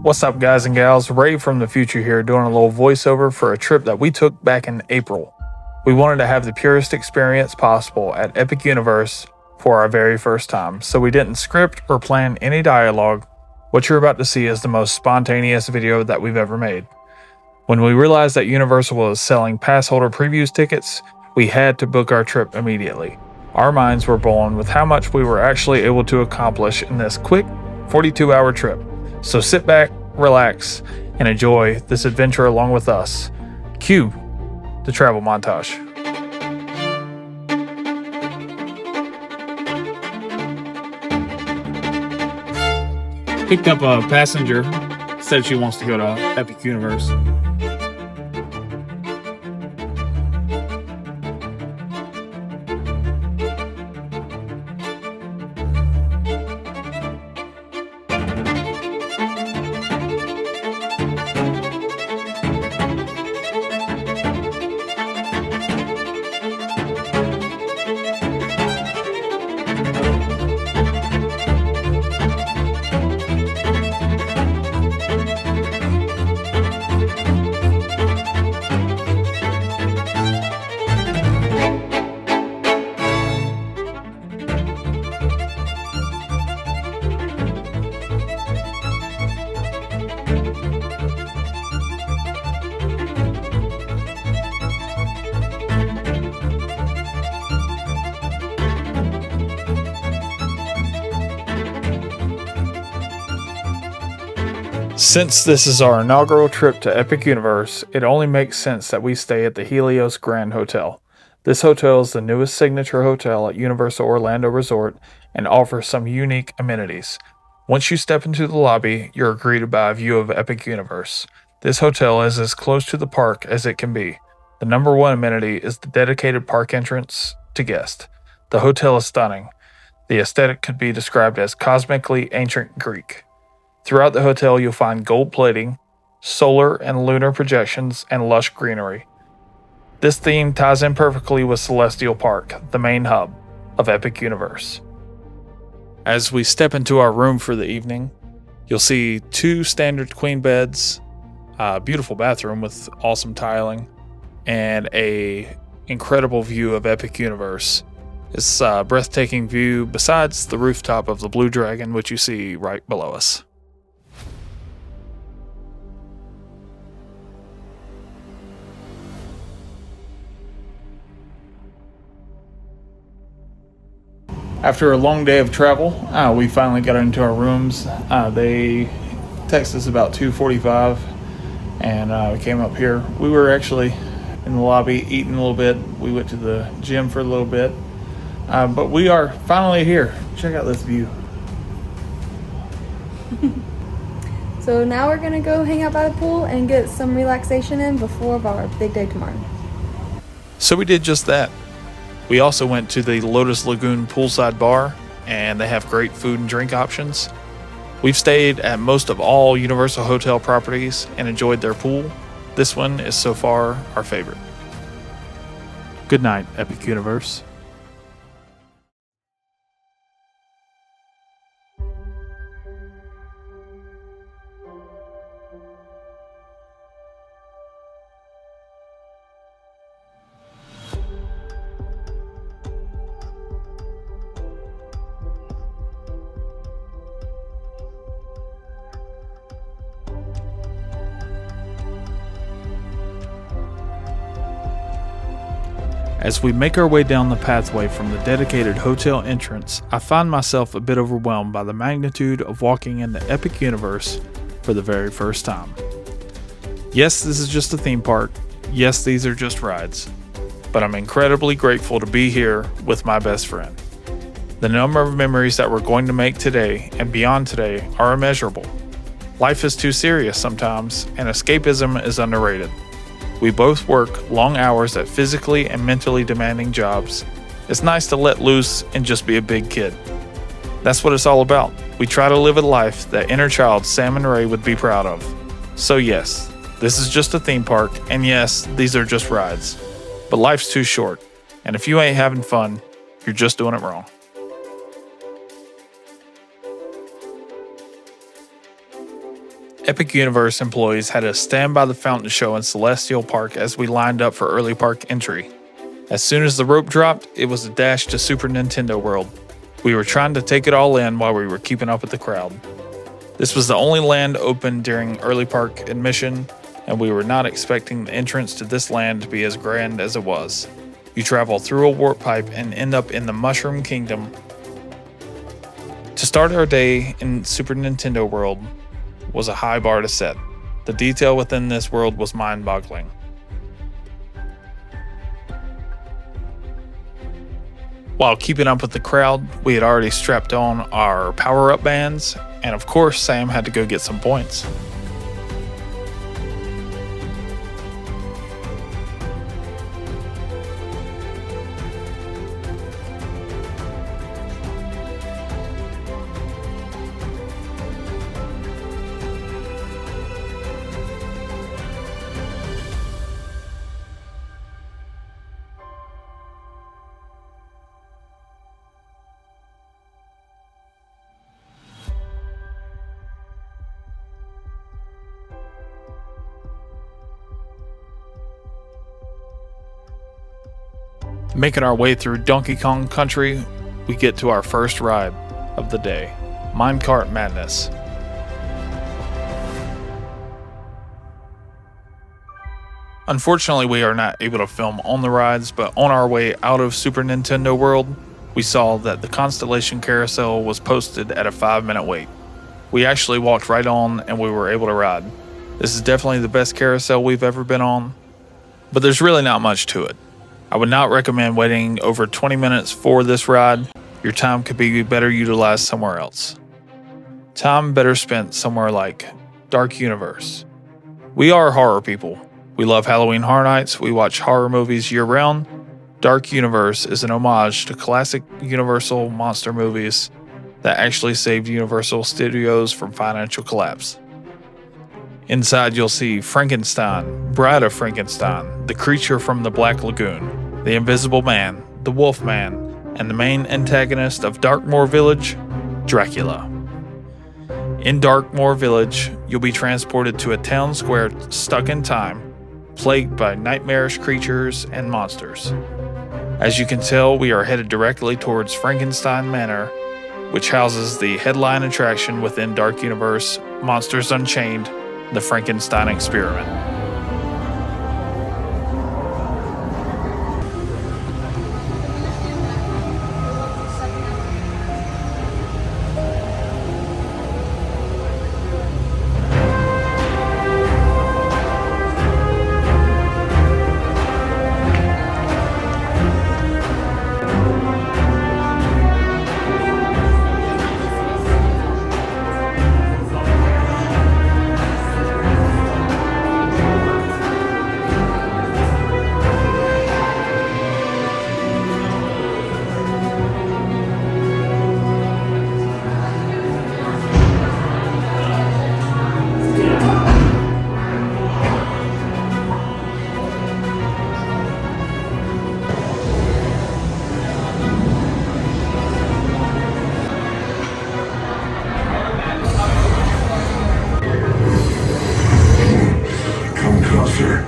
What's up, guys and gals? Ray from the future here, doing a little voiceover for a trip that we took back in April. We wanted to have the purest experience possible at Epic Universe for our very first time, so we didn't script or plan any dialogue. What you're about to see is the most spontaneous video that we've ever made. When we realized that Universal was selling pass holder previews tickets, we had to book our trip immediately. Our minds were blown with how much we were actually able to accomplish in this quick 42-hour trip. So sit back, relax, and enjoy this adventure along with us. Cue the travel montage. Picked up a passenger, said she wants to go to Epic Universe. Since this is our inaugural trip to Epic Universe, it only makes sense that we stay at the Helios Grand Hotel. This hotel is the newest signature hotel at Universal Orlando Resort and offers some unique amenities. Once you step into the lobby, you're greeted by a view of Epic Universe. This hotel is as close to the park as it can be. The number one amenity is the dedicated park entrance to guests. The hotel is stunning. The aesthetic could be described as cosmically ancient Greek. Throughout the hotel, you'll find gold plating, solar and lunar projections, and lush greenery. This theme ties in perfectly with Celestial Park, the main hub of Epic Universe. As we step into our room for the evening, you'll see 2 standard queen beds, a beautiful bathroom with awesome tiling, and a incredible view of Epic Universe. It's a breathtaking view besides the rooftop of the Blue Dragon, which you see right below us. After a long day of travel, we finally got into our rooms. They texted us about 2:45, and we came up here. We were actually in the lobby eating a little bit. We went to the gym for a little bit, but we are finally here. Check out this view. So now we're gonna go hang out by the pool and get some relaxation in before our big day tomorrow. So we did just that. We also went to the Lotus Lagoon poolside bar, and they have great food and drink options. We've stayed at most of all Universal Hotel properties and enjoyed their pool. This one is so far our favorite. Good night, Epic Universe. As we make our way down the pathway from the dedicated hotel entrance, I find myself a bit overwhelmed by the magnitude of walking in the Epic Universe for the very first time. Yes, this is just a theme park. Yes, these are just rides. But I'm incredibly grateful to be here with my best friend. The number of memories that we're going to make today and beyond today are immeasurable. Life is too serious sometimes, and escapism is underrated. We both work long hours at physically and mentally demanding jobs. It's nice to let loose and just be a big kid. That's what it's all about. We try to live a life that inner child Sam and Ray would be proud of. So yes, this is just a theme park, and yes, these are just rides. But life's too short, and if you ain't having fun, you're just doing it wrong. Epic Universe employees had us stand by the fountain show in Celestial Park as we lined up for early park entry. As soon as the rope dropped, it was a dash to Super Nintendo World. We were trying to take it all in while we were keeping up with the crowd. This was the only land open during early park admission, and we were not expecting the entrance to this land to be as grand as it was. You travel through a warp pipe and end up in the Mushroom Kingdom. To start our day in Super Nintendo World was a high bar to set. The detail within this world was mind-boggling. While keeping up with the crowd, we had already strapped on our power-up bands, and of course Sam had to go get some points. Making our way through Donkey Kong Country, we get to our first ride of the day, Minecart Madness. Unfortunately, we are not able to film on the rides, but on our way out of Super Nintendo World, we saw that the Constellation Carousel was posted at a 5-minute wait. We actually walked right on and we were able to ride. This is definitely the best carousel we've ever been on, but there's really not much to it. I would not recommend waiting over 20 minutes for this ride. Your time could be better utilized somewhere else. Time better spent somewhere like Dark Universe. We are horror people. We love Halloween Horror Nights. We watch horror movies year-round. Dark Universe is an homage to classic Universal monster movies that actually saved Universal Studios from financial collapse. Inside you'll see Frankenstein, Bride of Frankenstein, the creature from the Black Lagoon, the Invisible Man, the Wolf Man, and the main antagonist of Darkmoor Village, Dracula. In Darkmoor Village, you'll be transported to a town square stuck in time, plagued by nightmarish creatures and monsters. As you can tell, we are headed directly towards Frankenstein Manor, which houses the headline attraction within Dark Universe, Monsters Unchained, The Frankenstein Experiment.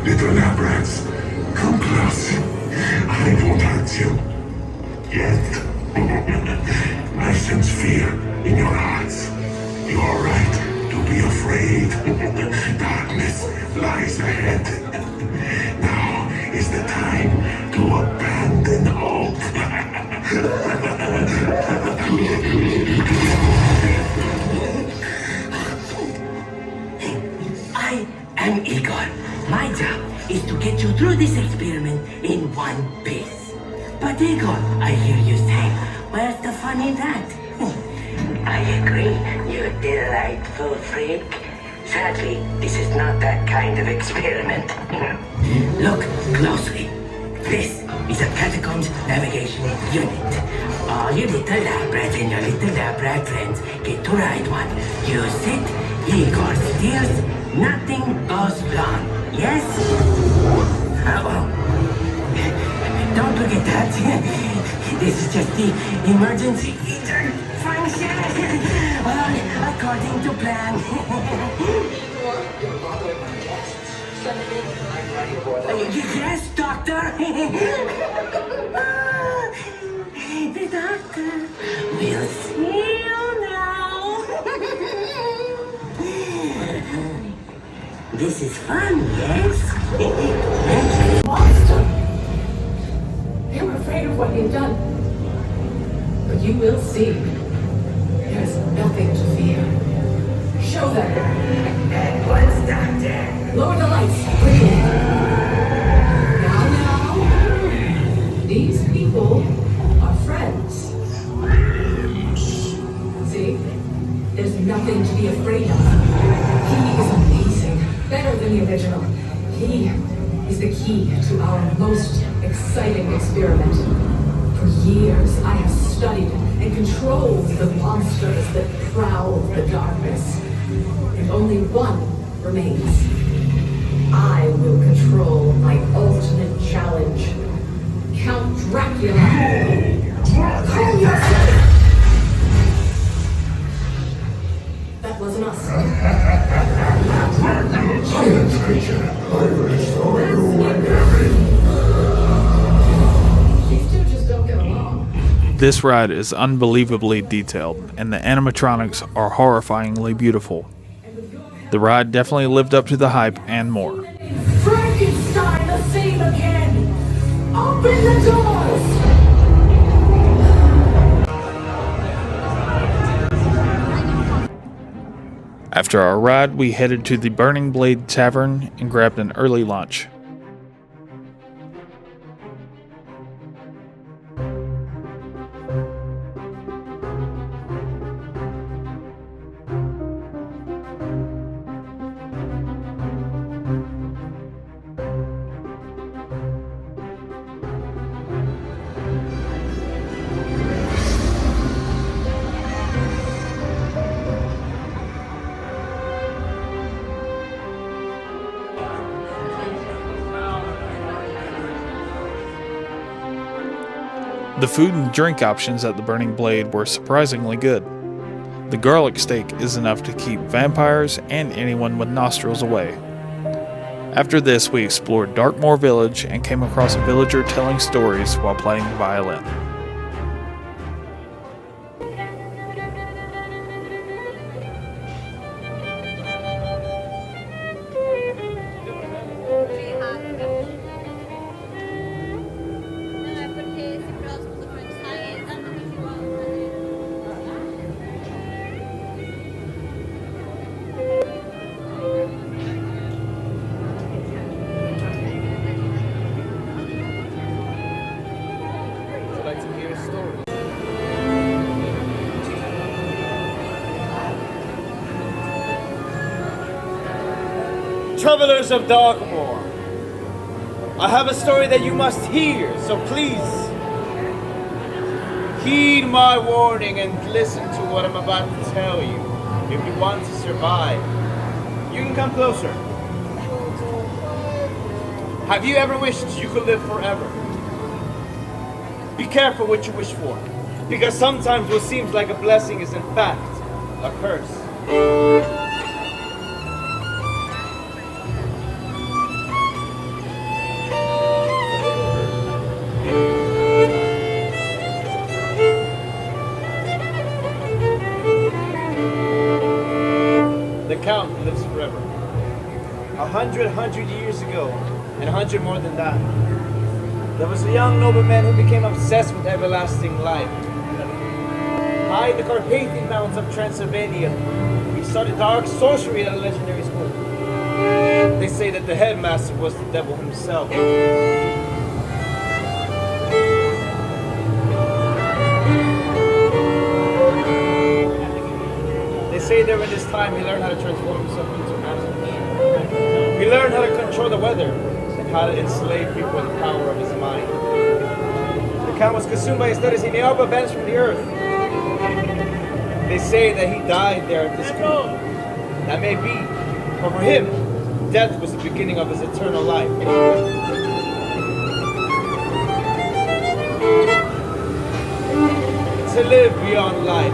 Little lab rats, come close. I won't hurt you. Yet. I sense fear in your hearts. You are right to be afraid. Darkness lies ahead. Now is the time to abandon hope. I am Igor. My job is to get you through this experiment in one piece. But Igor, I hear you say, where's the fun in that? I agree, you delightful freak. Sadly, this is not that kind of experiment. Look closely. This is a Catacombs Navigation Unit. All you little lab rats and your little lab rat friends get to ride one. Use it, Igor steers, nothing goes wrong. Yes? Don't forget that. This is just the emergency function. According to plan. Yes, doctor. The doctor will see you now. This is fun, yes? Monster! They were afraid of what you've done. But you will see. There's nothing to fear. Show them. What's doctor? Lower the lights, quickly. Now. These people are friends. See? There's nothing to be afraid of. He is amazing. Better than the original. He is the key to our most exciting experiment. For years, I have studied and controlled the monsters that prowl the darkness. And only one remains. I will control my ultimate challenge. Count Dracula. Call yourself! That wasn't us. Silence, creature. I will restore you when heavy. These two just don't get along. This ride is unbelievably detailed, and the animatronics are horrifyingly beautiful. The ride definitely lived up to the hype and more. Frankenstein the same again! Open the doors! After our ride, we headed to the Burning Blade Tavern and grabbed an early lunch. The food and drink options at the Burning Blade were surprisingly good. The garlic steak is enough to keep vampires and anyone with nostrils away. After this, we explored Darkmoor Village and came across a villager telling stories while playing the violin. Travelers of Darkmoor, I have a story that you must hear, so please heed my warning and listen to what I'm about to tell you. If you want to survive, you can come closer. Have you ever wished you could live forever? Be careful what you wish for, because sometimes what seems like a blessing is in fact a curse. Count lives forever. 100 years ago, and 100 more than that, there was a young nobleman who became obsessed with everlasting life. High in the Carpathian Mountains of Transylvania, he studied dark sorcery at a legendary school. They say that the headmaster was the devil himself. They say during this time he learned how to transform himself into animals. He learned how to control the weather and how to enslave people with the power of his mind. The Count was consumed by his studies and he all but vanished from the earth. They say that he died there at this school. That may be, but for him, death was the beginning of his eternal life. To live beyond life,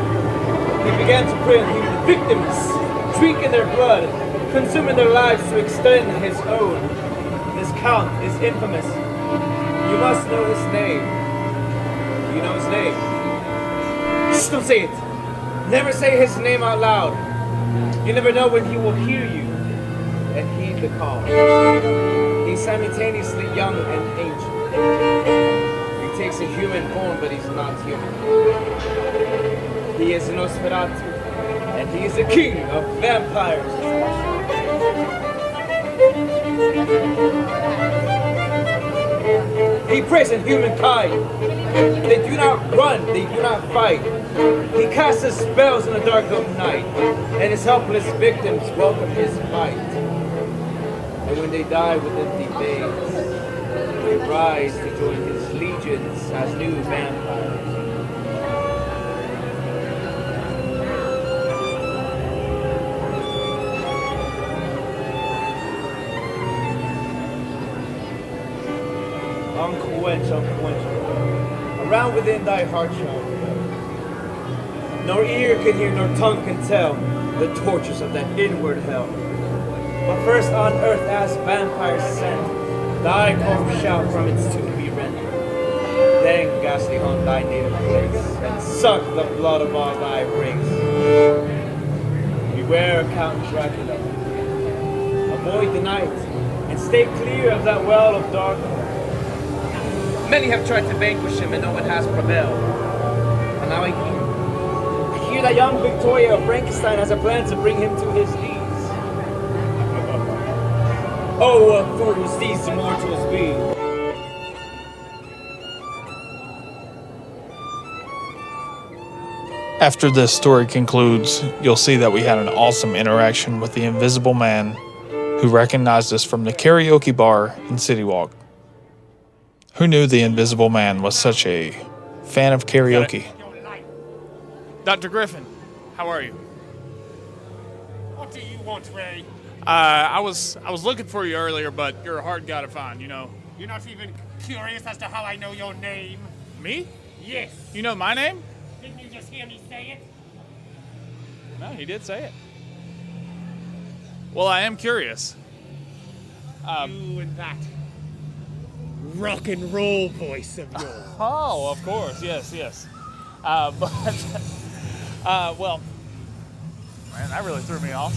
he began to prey on human victims, drinking their blood, consuming their lives to extend his own. This count is infamous. You must know his name. Do you know his name? Shh, don't say it. Never say his name out loud. You never know when he will hear you and heed the call. He's simultaneously young and ancient. He takes a human form, but he's not human. He is Nosferatu, and he is the king of vampires. He preys on humankind. They do not run, they do not fight. He casts his spells in the dark of night, and his helpless victims welcome his might. And when they die with empty veins, they rise to join his legions as new vampires. Unquenchable. Around within thy heart shall dwell. Nor ear can hear, nor tongue can tell the tortures of that inward hell. But first on earth as vampires sent, thy corpse shall from its tomb be rent. Then ghastly haunt thy native place, and suck the blood of all thy race. Beware Count Dracula. Avoid the night, and stay clear of that well of darkness. Many have tried to vanquish him, and no one has prevailed. And now I hear that young Victoria of Frankenstein has a plan to bring him to his knees. Oh, what fools these immortals be! After this story concludes, you'll see that we had an awesome interaction with the Invisible Man, who recognized us from the karaoke bar in City Walk. Who knew the Invisible Man was such a fan of karaoke? Dr. Griffin, how are you? What do you want, Ray? I was looking for you earlier, but you're a hard guy to find, you know. You're not even curious as to how I know your name? Me? Yes. You know my name? Didn't you just hear me say it? No, he did say it. Well, I am curious. You and that rock and roll voice of yours. Oh, of course, yes. Well, man, that really threw me off.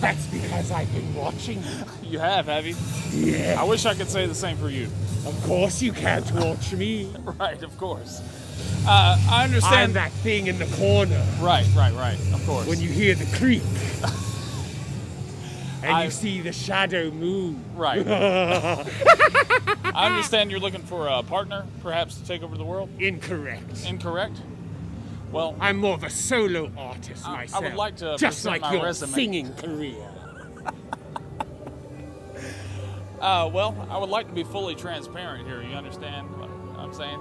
That's because I've been watching. You have you? Yeah. I wish I could say the same for you. Of course you can't watch me. Right, of course. I understand. I'm that thing in the corner. Right, of course. When you hear the creak. And you see the shadow move. Right. I understand you're looking for a partner, perhaps, to take over the world? Incorrect. Incorrect? Well, I'm more of a solo artist myself. I would like to just present like my your resume. singing career. Well, I would like to be fully transparent here. You understand what I'm saying?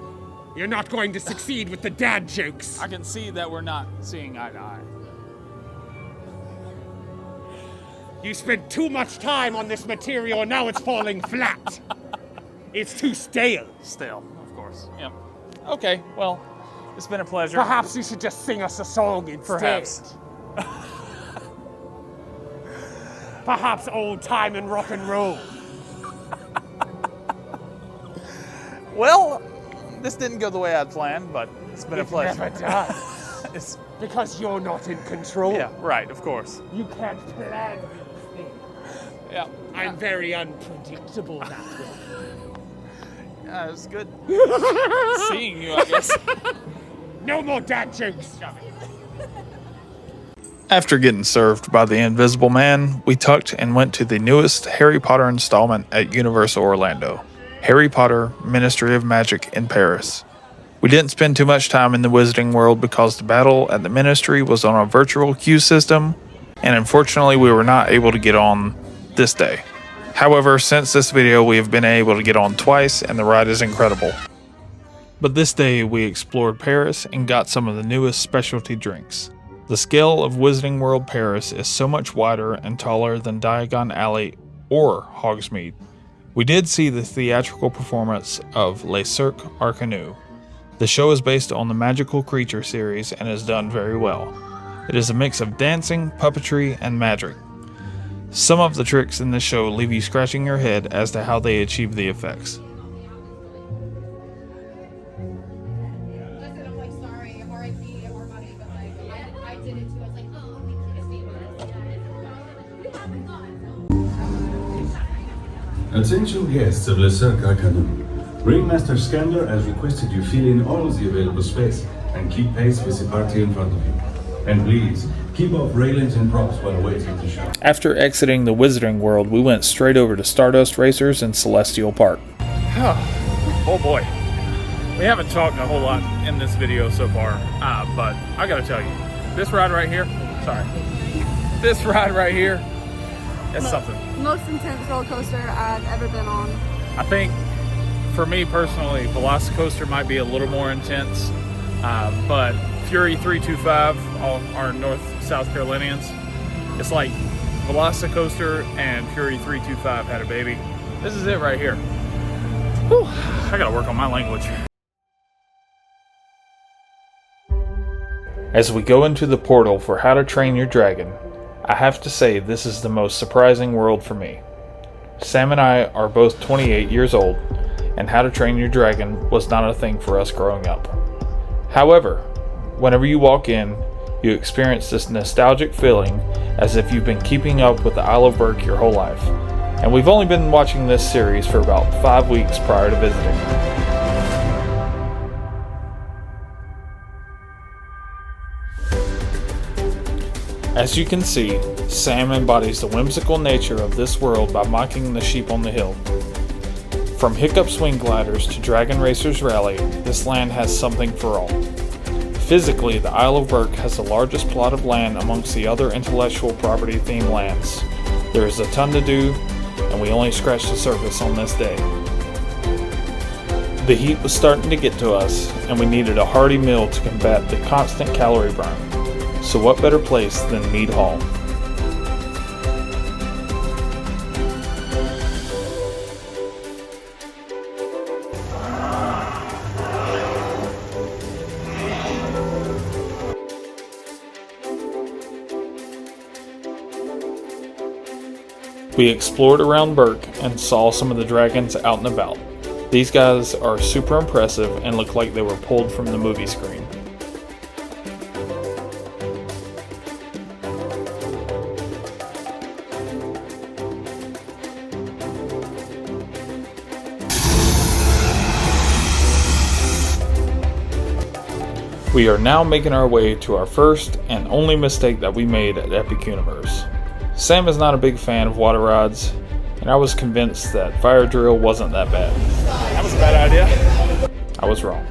You're not going to succeed with the dad jokes. I can see that we're not seeing eye to eye. You spent too much time on this material, now it's falling flat. It's too stale. Stale, of course. Yep. Okay, well, it's been a pleasure. Perhaps you should just sing us a song instead. Perhaps. Perhaps old time and rock and roll. Well, this didn't go the way I'd planned, but it's been a pleasure. Never does. It's, Because you're not in control. yeah, right, of course. You can't plan these things. Yeah. I'm very unpredictable that way. Yeah, it was good seeing you, I guess. No more dad jokes. After getting served by the Invisible Man, we tucked and went to the newest Harry Potter installment at Universal Orlando, Harry Potter Ministry of Magic in Paris. We didn't spend too much time in the Wizarding World because the battle at the Ministry was on a virtual queue system, and unfortunately we were not able to get on this day. However, since this video we have been able to get on twice and the ride is incredible. But this day we explored Paris and got some of the newest specialty drinks. The scale of Wizarding World Paris is so much wider and taller than Diagon Alley or Hogsmeade. We did see the theatrical performance of Les Cirques Arcanu. The show is based on the Magical Creature series and is done very well. It is a mix of dancing, puppetry, and magic. Some of the tricks in this show leave you scratching your head as to how they achieve the effects. Attention guests of Le Cercle Arcanum. Ringmaster Scander has requested you fill in all the available space and keep pace with the party in front of you. And please, keep off railings and props while waiting to show. After exiting the Wizarding World, we went straight over to Stardust Racers and Celestial Park. Oh boy. We haven't talked a whole lot in this video so far, but I gotta tell you, this ride right here, it's something. Most intense roller coaster I've ever been on. I think, for me personally, Velocicoaster might be a little more intense, but Fury 325, all our North-South Carolinians, it's like Velocicoaster and Fury 325 had a baby. This is it right here. Whew, I gotta work on my language. As we go into the portal for How to Train Your Dragon, I have to say this is the most surprising world for me. Sam and I are both 28 years old, and How to Train Your Dragon was not a thing for us growing up. However, whenever you walk in, you experience this nostalgic feeling as if you've been keeping up with the Isle of Berk your whole life. And we've only been watching this series for about 5 weeks prior to visiting. As you can see, Sam embodies the whimsical nature of this world by mocking the sheep on the hill. From Hiccup Swing Gliders to Dragon Racers Rally, this land has something for all. Physically, the Isle of Berk has the largest plot of land amongst the other intellectual property themed lands. There is a ton to do, and we only scratched the surface on this day. The heat was starting to get to us, and we needed a hearty meal to combat the constant calorie burn. So what better place than Mead Hall? We explored around Berk and saw some of the dragons out and about. These guys are super impressive and look like they were pulled from the movie screen. We are now making our way to our first and only mistake that we made at Epic Universe. Sam is not a big fan of water rides, and I was convinced that Fire Drill wasn't that bad. That was a bad idea. I was wrong.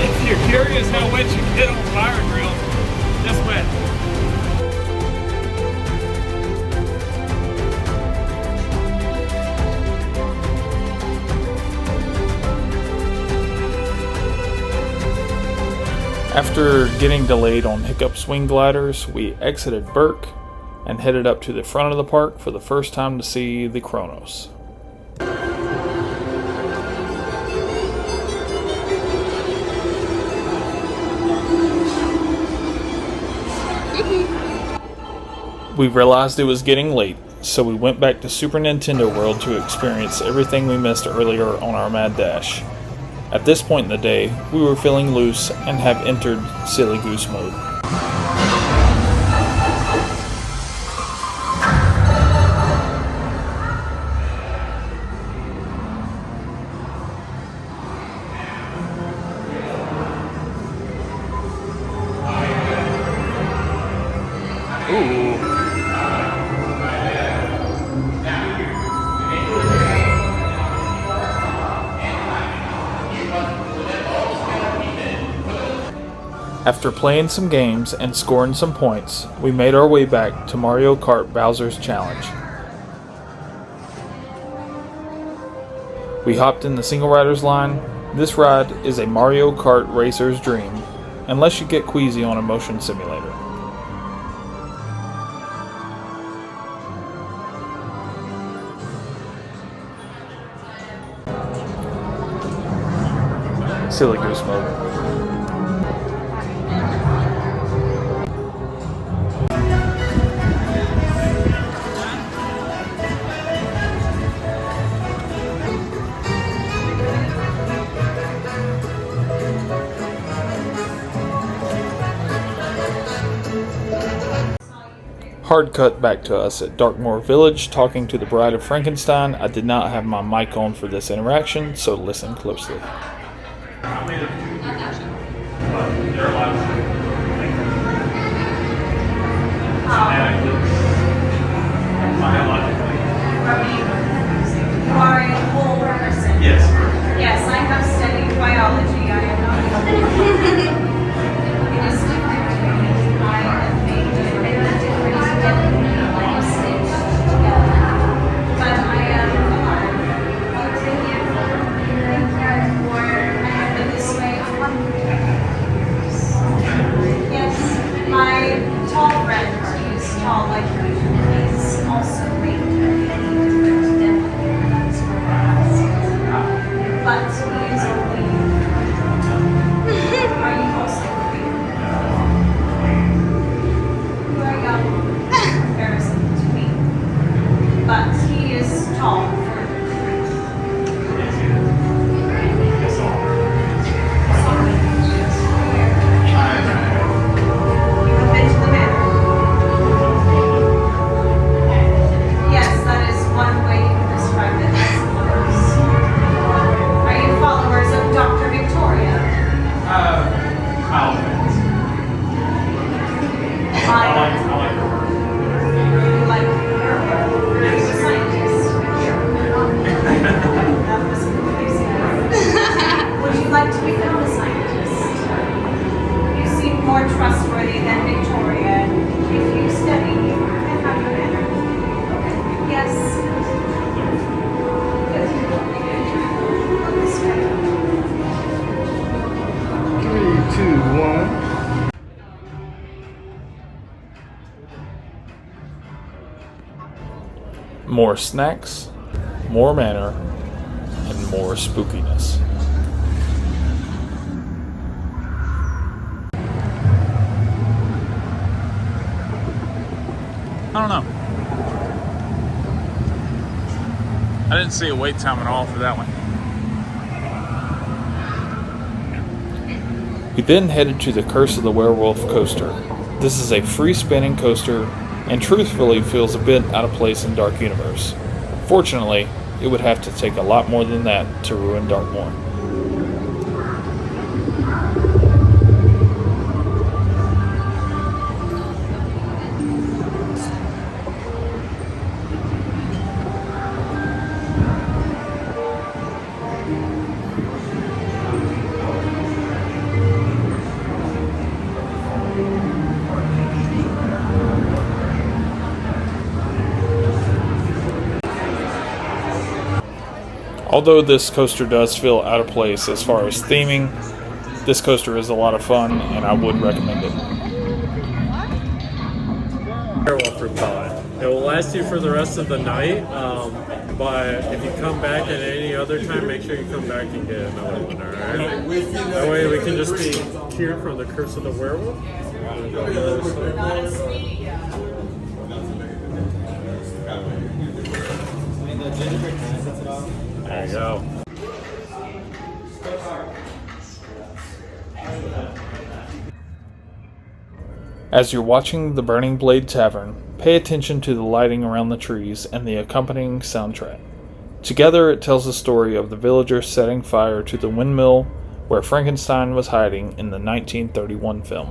If you're curious how wet you can get on Fire Drill, just wet. After getting delayed on Hiccup Swing Gliders, we exited Berk and headed up to the front of the park for the first time to see the Kronos. We realized it was getting late, so we went back to Super Nintendo World to experience everything we missed earlier on our mad dash. At this point in the day, we were feeling loose and have entered Silly Goose mode. After playing some games and scoring some points, we made our way back to Mario Kart Bowser's Challenge. We hopped in the single rider's line. This ride is a Mario Kart racer's dream, unless you get queasy on a motion simulator. Silly Goose mode. Hard cut back to us at Darkmoor Village talking to the Bride of Frankenstein. I did not have my mic on for this interaction, so listen closely. You are a whole person. Yes. Yes, I have studied biology. I am not. It is different for me. I have made different life stitched together. But I am alive. I have been this way for 100 years. Yes, my tall friend, he is tall like you, is also made but he is only. Are you also queer? You are young in comparison to me, but he is tall for You have been to the manor. Yes, that is one way you can describe it, I suppose. Are you followers of Dr. Victoria? I'll fix. I like her work. You like her work? Are you a scientist? That was confusing. Would you like to become a scientist? You seem more trustworthy than Victoria. If you study, you can have your manner. Yes. This way. 3, 2, 1. More snacks, more manner, and more spookiness. I don't know. I didn't see a wait time at all for that one. We then headed to the Curse of the Werewolf coaster. This is a free spinning coaster and truthfully feels a bit out of place in Dark Universe. Fortunately, it would have to take a lot more than that to ruin Darkmoor. Although this coaster does feel out of place as far as theming, this coaster is a lot of fun and I would recommend it. Werewolf repellent. It will last you for the rest of the night, but if you come back at any other time, make sure you come back and get another one, alright? That way we can just be cured from the curse of the werewolf. There you go. As you're watching the Burning Blade Tavern, pay attention to the lighting around the trees and the accompanying soundtrack. Together it tells the story of the villagers setting fire to the windmill where Frankenstein was hiding in the 1931 film.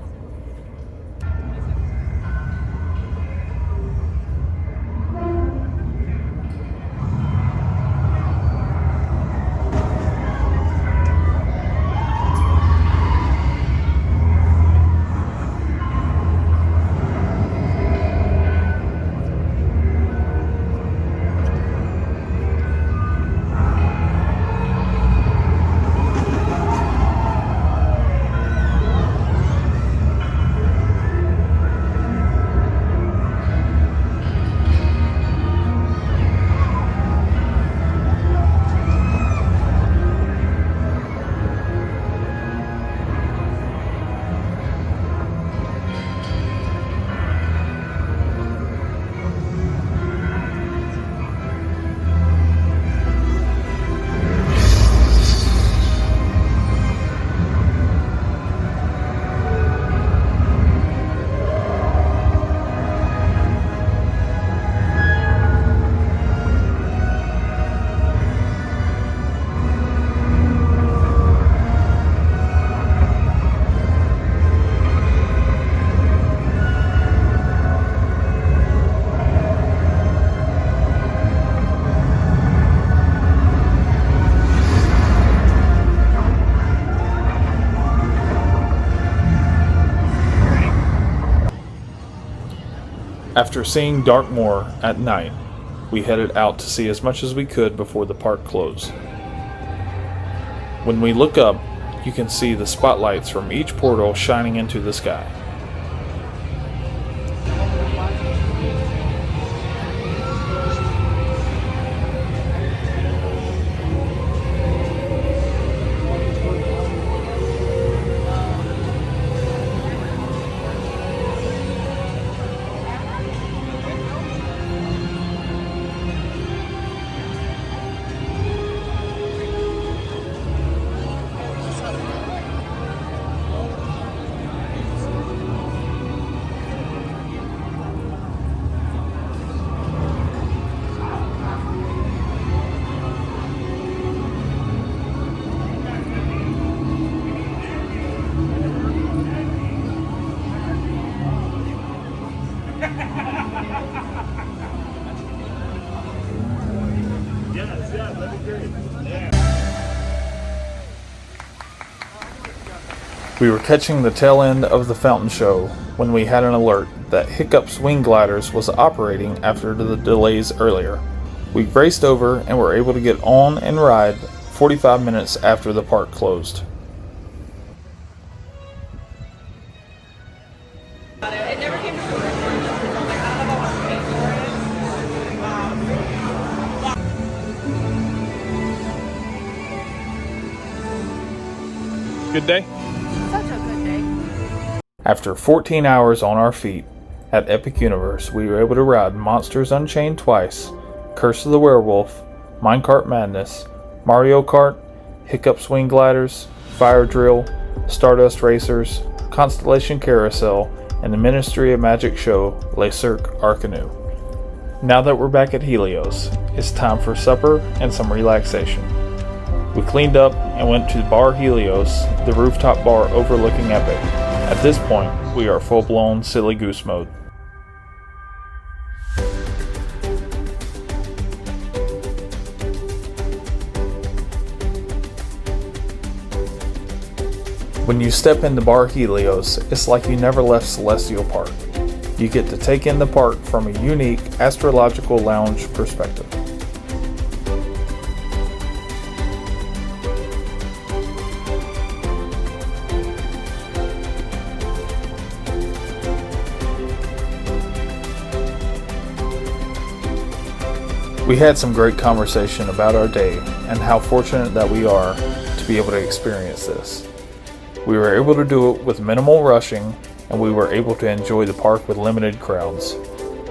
After seeing Darkmoor at night, we headed out to see as much as we could before the park closed. When we look up, you can see the spotlights from each portal shining into the sky. We were catching the tail end of the fountain show when we had an alert that Hiccup's wing gliders was operating after the delays earlier. We raced over and were able to get on and ride 45 minutes after the park closed. Good day? Such a good day. After 14 hours on our feet at Epic Universe, we were able to ride Monsters Unchained twice, Curse of the Werewolf, Minecart Madness, Mario Kart, Hiccup Swing Gliders, Fire Drill, Stardust Racers, Constellation Carousel, and the Ministry of Magic show, Le Cirque Arcanu. Now that we're back at Helios, it's time for supper and some relaxation. We cleaned up and went to Bar Helios, the rooftop bar overlooking Epic. At this point, we are full-blown silly goose mode. When you step into Bar Helios, it's like you never left Celestial Park. You get to take in the park from a unique astrological lounge perspective. We had some great conversation about our day and how fortunate that we are to be able to experience this. We were able to do it with minimal rushing, and we were able to enjoy the park with limited crowds.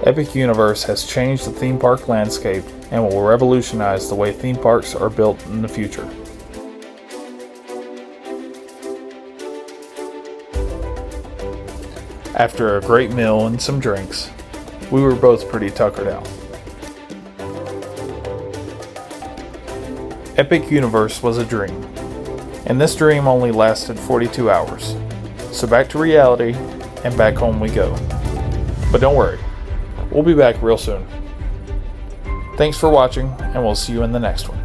Epic Universe has changed the theme park landscape and will revolutionize the way theme parks are built in the future. After a great meal and some drinks, we were both pretty tuckered out. Epic Universe was a dream, and this dream only lasted 42 hours. So back to reality, and back home we go. But don't worry, we'll be back real soon. Thanks for watching, and we'll see you in the next one.